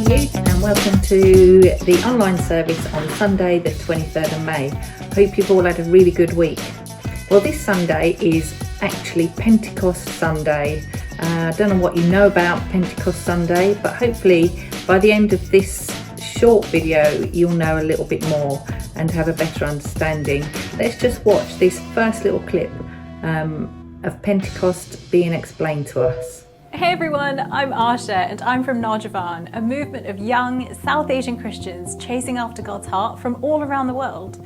Youth, and welcome to the online service on Sunday the 23rd of May. Hope you've all had a really good week. Well, this Sunday is actually Pentecost Sunday. I don't know what you know about Pentecost Sunday, but hopefully by the end of this short video you'll know a little bit more and have a better understanding. Let's just watch this first little clip of Pentecost being explained to us. Hey everyone, I'm Asha and I'm from Najavan, a movement of young South Asian Christians chasing after God's heart from all around the world.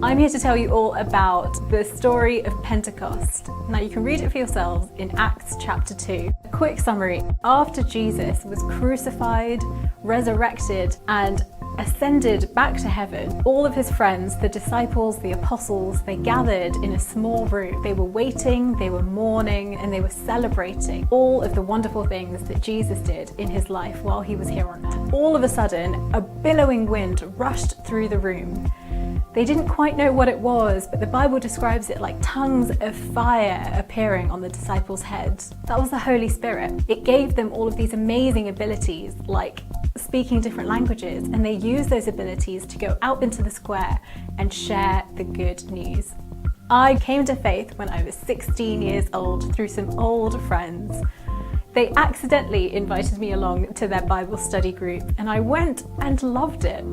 I'm here to tell you all about the story of Pentecost. Now you can read it for yourselves in Acts chapter 2. A quick summary: after Jesus was crucified, resurrected and ascended back to heaven, all of his friends, the disciples, the apostles, they gathered in a small room. They were waiting, they were mourning, and they were celebrating all of the wonderful things that Jesus did in his life while he was here on earth. All of a sudden, a billowing wind rushed through the room. They didn't quite know what it was, but the Bible describes it like tongues of fire appearing on the disciples' heads. That was the Holy Spirit. It gave them all of these amazing abilities, like speaking different languages, and they used those abilities to go out into the square and share the good news. I came to faith when I was 16 years old through some old friends. They accidentally invited me along to their Bible study group, and I went and loved it.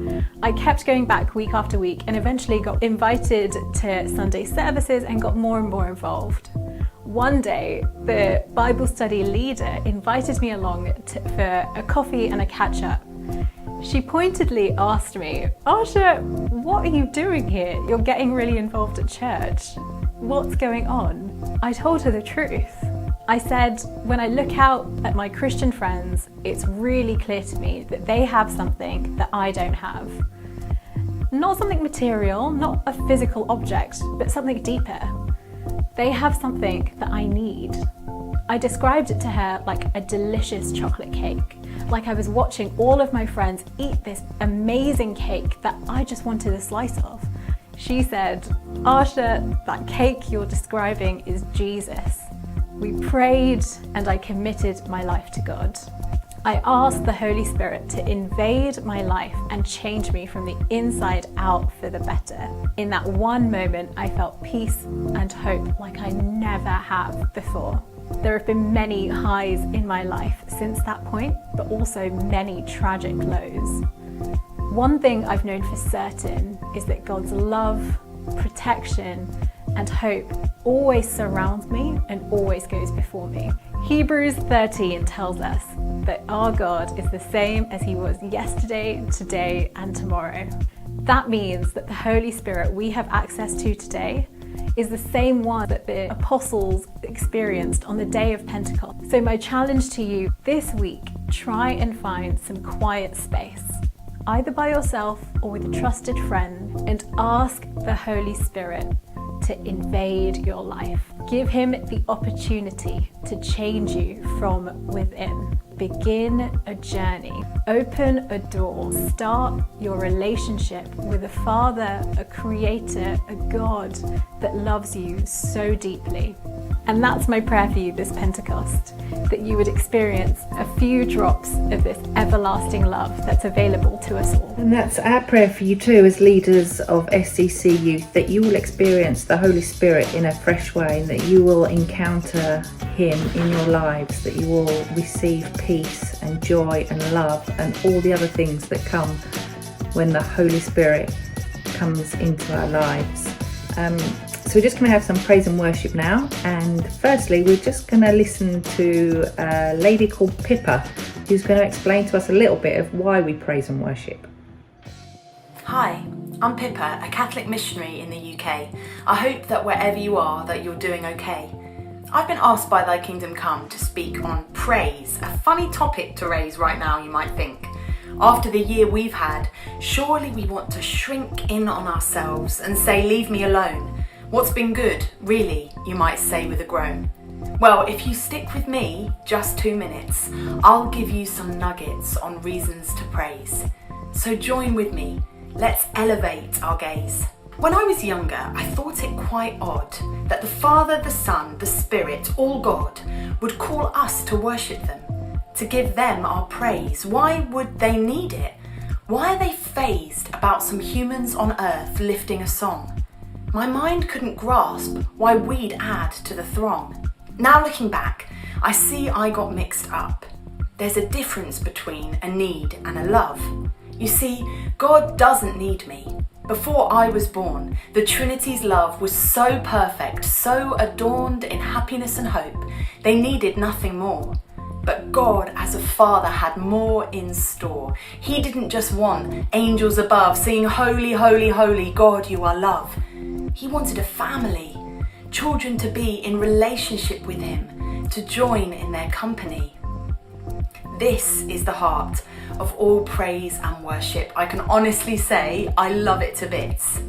I kept going back week after week and eventually got invited to Sunday services and got more and more involved. One day, the Bible study leader invited me along for a coffee and a catch-up. She pointedly asked me, "Asha, what are you doing here? You're getting really involved at church. What's going on?" I told her the truth. I said, when I look out at my Christian friends, it's really clear to me that they have something that I don't have. Not something material, not a physical object, but something deeper. They have something that I need. I described it to her like a delicious chocolate cake, like I was watching all of my friends eat this amazing cake that I just wanted a slice of. She said, "Asha, that cake you're describing is Jesus." We prayed and I committed my life to God. I asked the Holy Spirit to invade my life and change me from the inside out for the better. In that one moment, I felt peace and hope like I never have before. There have been many highs in my life since that point, but also many tragic lows. One thing I've known for certain is that God's love, protection, and hope always surrounds me and always goes before me. Hebrews 13 tells us that our God is the same as he was yesterday, today, and tomorrow. That means that the Holy Spirit we have access to today is the same one that the apostles experienced on the day of Pentecost. So my challenge to you this week, try and find some quiet space, either by yourself or with a trusted friend, and ask the Holy Spirit to invade your life. Give him the opportunity to change you from within. Begin a journey. Open a door. Start your relationship with a Father, a Creator, a God that loves you so deeply. And that's my prayer for you this Pentecost, that you would experience a few drops of this everlasting love that's available to us all. And that's our prayer for you too, as leaders of SCC Youth, that you will experience the Holy Spirit in a fresh way, and that you will encounter him in your lives, that you will receive peace and joy and love and all the other things that come when the Holy Spirit comes into our lives. So we're just going to have some praise and worship now, and firstly we're just going to listen to a lady called Pippa, who's going to explain to us a little bit of why we praise and worship. Hi, I'm Pippa, a Catholic missionary in the UK. I hope that wherever you are that you're doing okay. I've been asked by Thy Kingdom Come to speak on praise, a funny topic to raise right now, you might think. After the year we've had, surely we want to shrink in on ourselves and say, "Leave me alone. What's been good, really," you might say with a groan. Well, if you stick with me just 2 minutes, I'll give you some nuggets on reasons to praise. So join with me, let's elevate our gaze. When I was younger, I thought it quite odd that the Father, the Son, the Spirit, all God, would call us to worship them. to give them our praise. Why would they need it? Why are they fazed about some humans on earth lifting a song? My mind couldn't grasp why we'd add to the throng. Now looking back, I see I got mixed up. There's a difference between a need and a love. You see, God doesn't need me. Before I was born, the Trinity's love was so perfect, so adorned in happiness and hope, they needed nothing more. But God, as a father, had more in store. He didn't just want angels above singing, "Holy, holy, holy, God, you are love." He wanted a family, children to be in relationship with him, to join in their company. This is the heart of all praise and worship. I can honestly say I love it to bits,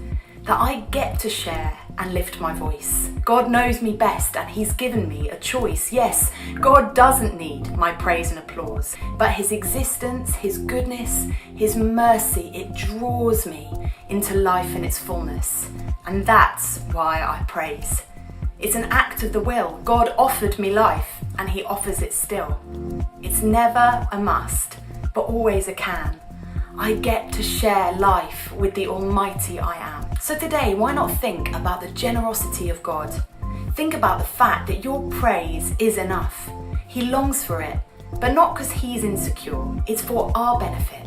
that I get to share and lift my voice. God knows me best and he's given me a choice. Yes, God doesn't need my praise and applause, but his existence, his goodness, his mercy, it draws me into life in its fullness. And that's why I praise. It's an act of the will. God offered me life and he offers it still. It's never a must, but always a can. I get to share life with the Almighty I am. So today, why not think about the generosity of God? Think about the fact that your praise is enough. He longs for it, but not because he's insecure. It's for our benefit.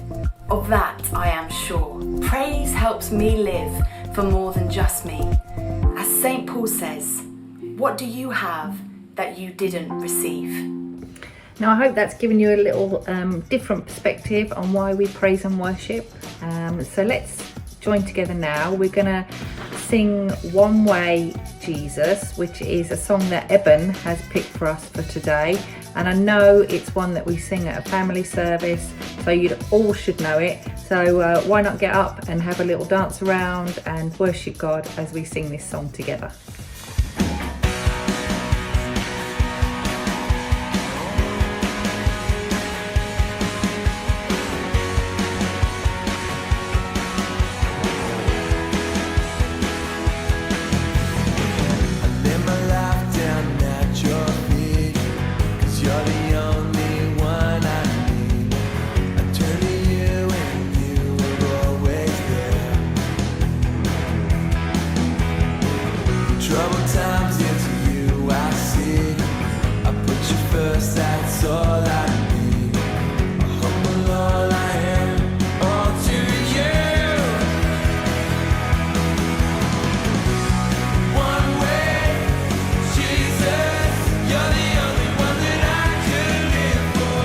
Of that, I am sure. Praise helps me live for more than just me. As St. Paul says, what do you have that you didn't receive? Now, I hope that's given you a little different perspective on why we praise and worship. So let's join together now. We're going to sing One Way Jesus, which is a song that Eben has picked for us for today. And I know it's one that we sing at a family service, so you all should know it. So why not get up and have a little dance around and worship God as we sing this song together. Troubled times, it's you I see. I put you first, that's all I need. I humble all I am, all to you. One way, Jesus, you're the only one that I could live for.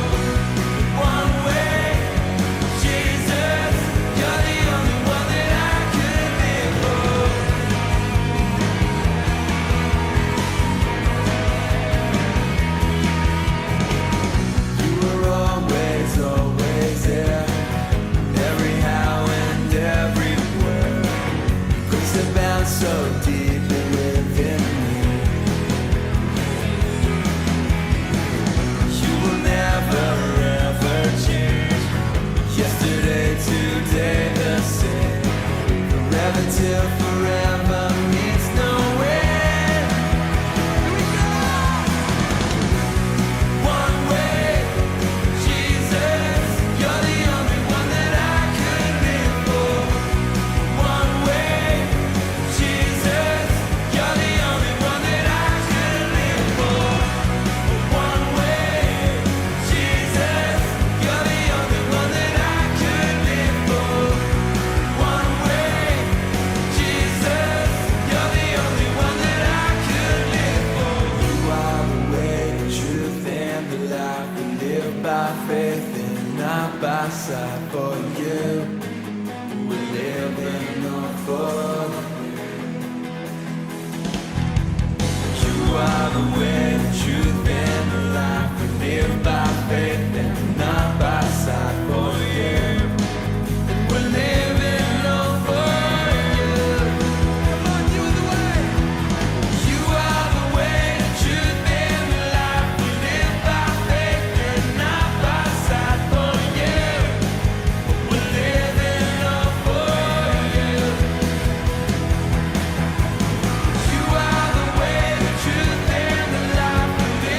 One way, Jesus, you're the only one that I could live for. Always there, every how and everywhere. Grace that bound so deeply within me. You will never ever change. Yesterday, today, the same. Forever till forever means no end. Here we go. One way. By faith and not by sight. For you, we live in all for you are the way, the truth, and the life. We live by faith and not by sight. For you, and we're living all for you. Come on, you are the way. You are the way, the truth, and the life. We live by faith and not by sight. For you, we're living all for you. You are the way, the truth, and the life. We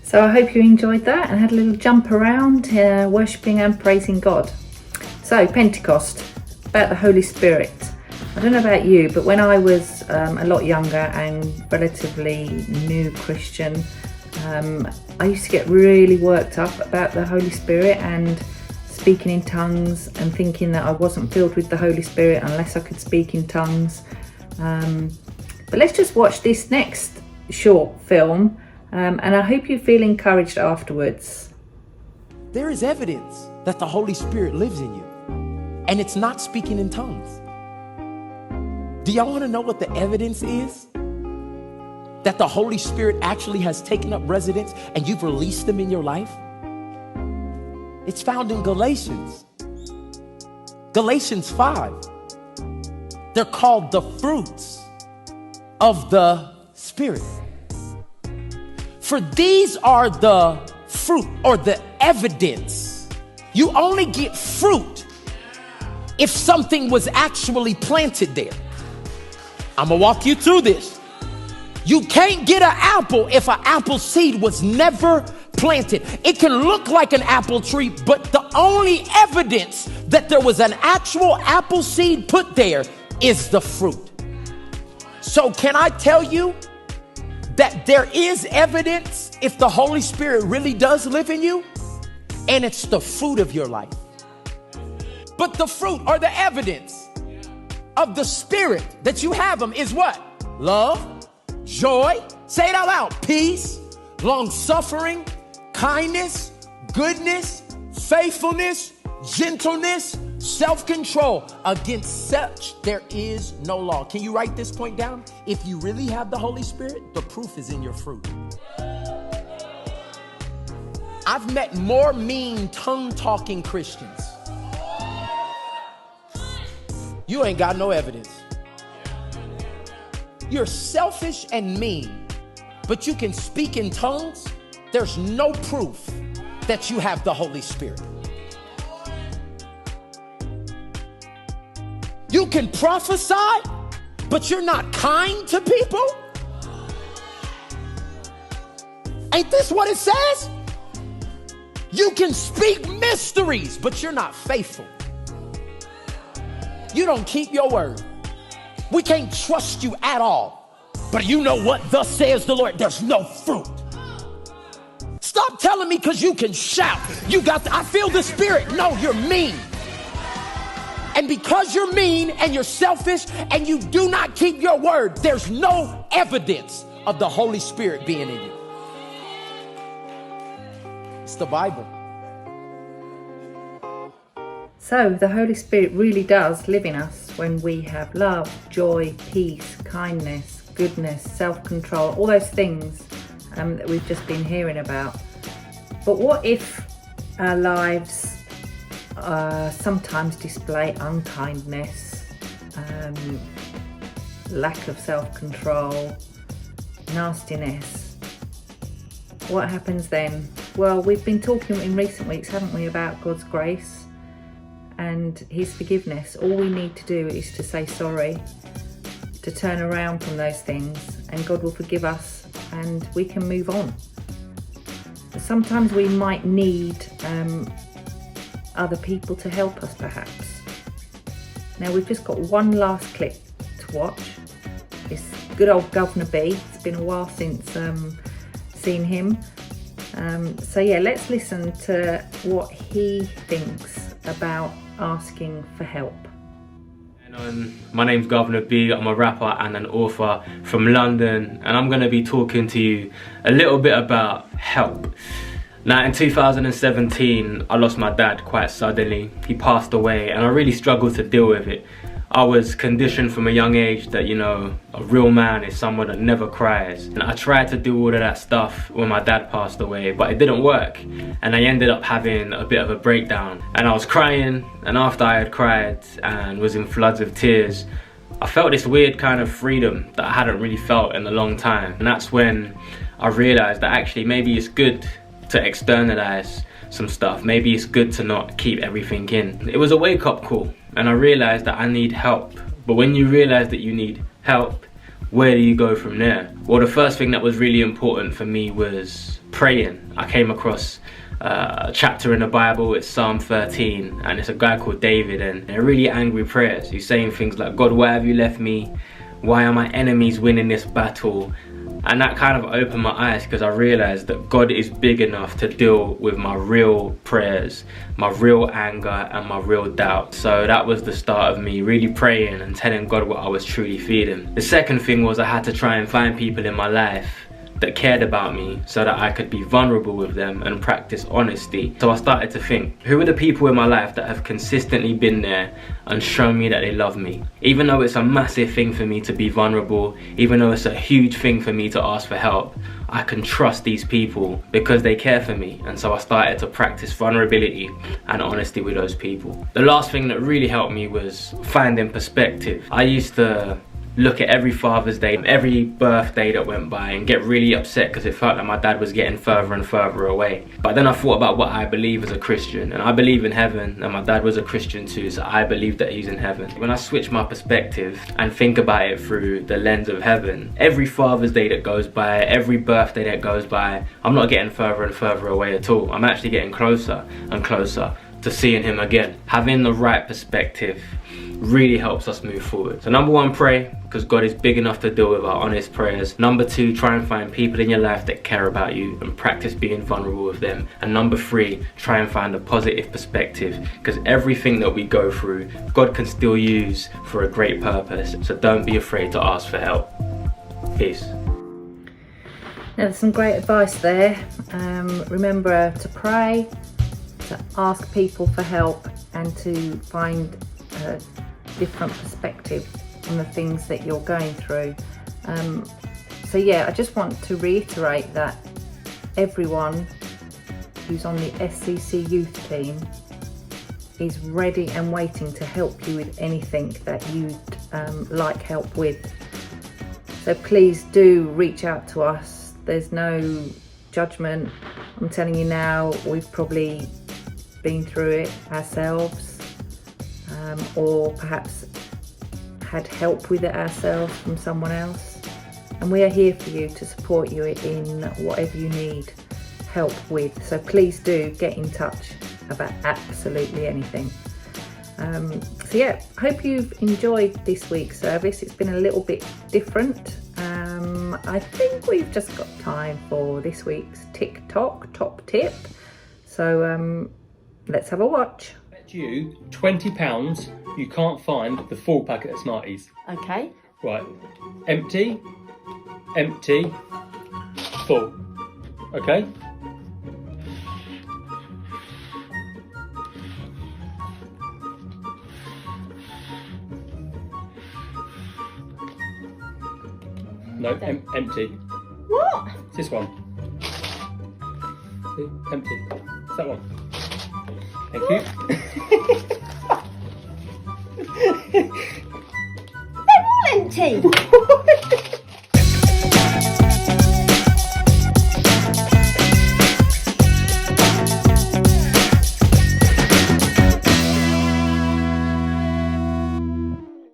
So I hope you enjoyed that and had a little jump around, worshipping and praising God. So Pentecost, about the Holy Spirit. I don't know about you, but when I was a lot younger and relatively new Christian, I used to get really worked up about the Holy Spirit and speaking in tongues and thinking that I wasn't filled with the Holy Spirit unless I could speak in tongues. But let's just watch this next short film, and I hope you feel encouraged afterwards. There is evidence that the Holy Spirit lives in you, and it's not speaking in tongues. Do y'all want to know what the evidence is? That the Holy Spirit actually has taken up residence and you've released them in your life? It's found in Galatians. Galatians 5. They're called the fruits of the Spirit. For these are the fruit or the evidence. You only get fruit if something was actually planted there. I'm gonna walk you through this. You can't get an apple if an apple seed was never planted. It can look like an apple tree, but the only evidence that there was an actual apple seed put there is the fruit. So can I tell you that there is evidence if the Holy Spirit really does live in you? And it's the fruit of your life. But the fruit or the evidence of the Spirit that you have them is what? Love, joy, say it out loud, peace, long-suffering, kindness, goodness, faithfulness, gentleness, self-control. Against such there is no law. Can you write this point down? If you really have the Holy Spirit, the proof is in your fruit. I've met more mean tongue-talking Christians. You ain't got no evidence. You're selfish and mean, but you can speak in tongues. There's no proof that you have the Holy Spirit. You can prophesy, but you're not kind to people. Ain't this what it says? You can speak mysteries, but you're not faithful. You don't keep your word. We can't trust you at all. But you know what thus says the Lord? There's no fruit. Stop telling me because you can shout. I feel the Spirit. No, you're mean. And because you're mean and you're selfish and you do not keep your word, there's no evidence of the Holy Spirit being in you. It's the Bible. So the Holy Spirit really does live in us when we have love, joy, peace, kindness, goodness, self-control, all those things that we've just been hearing about. But what if our lives sometimes display unkindness, lack of self-control, nastiness? What happens then? Well, we've been talking in recent weeks, haven't we, about God's grace and his forgiveness. All we need to do is to say sorry, to turn around from those things, and God will forgive us and we can move on. But sometimes we might need other people to help us, perhaps. Now we've just got one last clip to watch. It's good old Governor B. It's been a while since seen him. So yeah, let's listen to what he thinks about asking for help. My name's Governor B. I'm a rapper and an author from London, and I'm going to be talking to you a little bit about help. Now, in 2017, I lost my dad quite suddenly. He passed away and I really struggled to deal with it. I was conditioned from a young age that, you know, a real man is someone that never cries. And I tried to do all of that stuff when my dad passed away, but it didn't work. And I ended up having a bit of a breakdown. And I was crying, and after I had cried and was in floods of tears, I felt this weird kind of freedom that I hadn't really felt in a long time. And that's when I realized that actually maybe it's good to externalize some stuff. Maybe it's good to not keep everything in. It was a wake-up call, and I realized that I need help. But when you realize that you need help, where do you go from there? Well, the first thing that was really important for me was praying. I came across a chapter in the Bible, it's Psalm 13, and it's a guy called David, and they're really angry prayers. He's saying things like, God, why have you left me? Why are my enemies winning this battle? And that kind of opened my eyes, because I realized that God is big enough to deal with my real prayers, my real anger and my real doubt. So that was the start of me really praying and telling God what I was truly feeling. The second thing was I had to try and find people in my life that cared about me so that I could be vulnerable with them and practice honesty. So I started to think, who are the people in my life that have consistently been there and shown me that they love me? Even though it's a massive thing for me to be vulnerable, even though it's a huge thing for me to ask for help, I can trust these people because they care for me. And so I started to practice vulnerability and honesty with those people. The last thing that really helped me was finding perspective. I used to look at every Father's Day, every birthday that went by, and get really upset because it felt like my dad was getting further and further away. But then I thought about what I believe as a Christian, and I believe in heaven, and my dad was a Christian too, so I believe that he's in heaven. When I switch my perspective and think about it through the lens of heaven, every Father's Day that goes by, every birthday that goes by, I'm not getting further and further away at all. I'm actually getting closer and closer to seeing him again. Having the right perspective really helps us move forward. So number one, pray, because God is big enough to deal with our honest prayers. Number two, try and find people in your life that care about you and practice being vulnerable with them. And number three, try and find a positive perspective, because everything that we go through, God can still use for a great purpose. So don't be afraid to ask for help. Peace. Now, there's some great advice there. Remember to pray, to ask people for help, and to find a different perspective on the things that you're going through. So yeah, I just want to reiterate that everyone who's on the SCC Youth team is ready and waiting to help you with anything that you'd like help with. So please do reach out to us. There's no judgment. I'm telling you now, we've probably been through it ourselves, or perhaps had help with it ourselves from someone else, and we are here for you to support you in whatever you need help with. So please do get in touch about absolutely anything. So yeah, I hope you've enjoyed this week's service. It's been a little bit different. I think we've just got time for this week's TikTok top tip, so let's have a watch. Bet you £20 you can't find the full packet of Smarties. Okay. Right. Empty, empty, full. Okay? No, empty. What? It's this one. See? Empty. It's that one. Thank you. They're all empty.